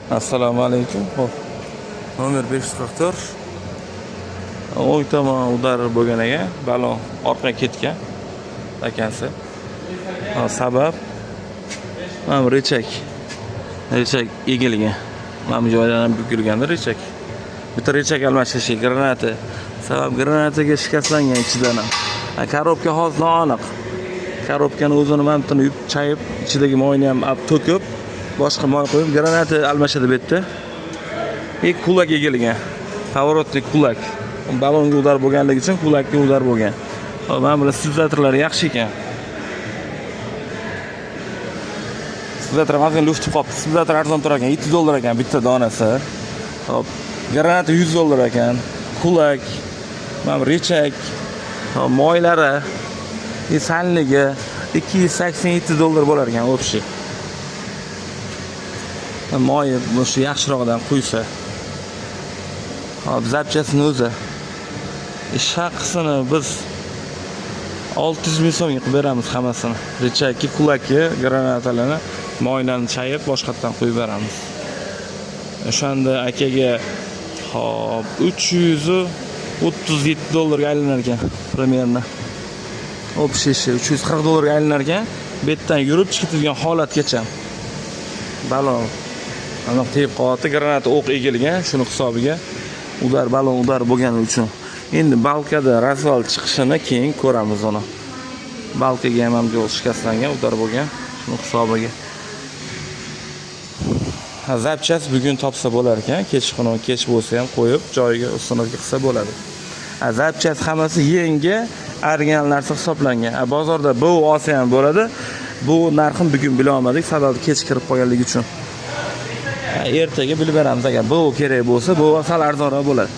Assalomu alaykum. Xo'p. Nomer 544. O'ng tomon udarib bo'lgan ekan, balon orqaga ketgan. Akasi. Sabab mana bu rechak egilgan. Mana bu joydan ham bukilganda rechak. Bitta rechak almashish granata. Sabab granataga shikastlangan ichidan ham. Korobka hozir noaniq. Korobkani o'zini mamtini yuvib, chayib, ichidagi moyni ham to'kib, boshqa moy qo'yib granata almashadi bu yerda. Kulak egilgan. Pavorotli kulak. Balonga udar bo'lganligi uchun kulakka udar bo'lgan. Mana bular stabilizatorlar yaxshi ekan. Stabilizator mazg'in luftib qolibdi. Stabilizator arzon turar ekan, $7 ekan bitta donasi. Hop. Granata $100 ekan. Kulak, mana rechak, moylari, sanligi $287 bo'lar ekan o'pshi. Moyi shu yaxshiroqdan quysa. Hop, zapchasini o'zi. Ish haqisini biz 600 ming so'mga qilib beramiz hammasini. Rechakki, kulakki, granatalarni moylarni chayib boshqatdan qo'yib beramiz. O'shanda akaga hop $337 ga aylanar ekan примерно. O'pshishi $340 ga aylanar ekan. Bu yerdan yurib chiqadigan holatgacha. Balon aniq tegib qolyapti, granata o'q egilgan, shuni hisobiga balon udar bo'lgani uchun. Endi balkada razval chiqishini keyin ko'ramiz uni. Balkaga ham yo'l shikastlangan, udar bo'lgan, shuni hisobiga. Zapchas bugun topsa bo'lar ekan, kech bo'lsa ham qo'yib joyiga ustunovga qilsa bo'ladi. Zapchas hammasi yangi original narsa hisoblangan. Bozorda bu olsa ham bo'ladi. Bu narxini bugun bila olmadik, sababi kech kirib qolganligi uchun. Ertaga bilib beramiz, agar bu kerak bo'lsa, bu sal arzonroq bo'ladi.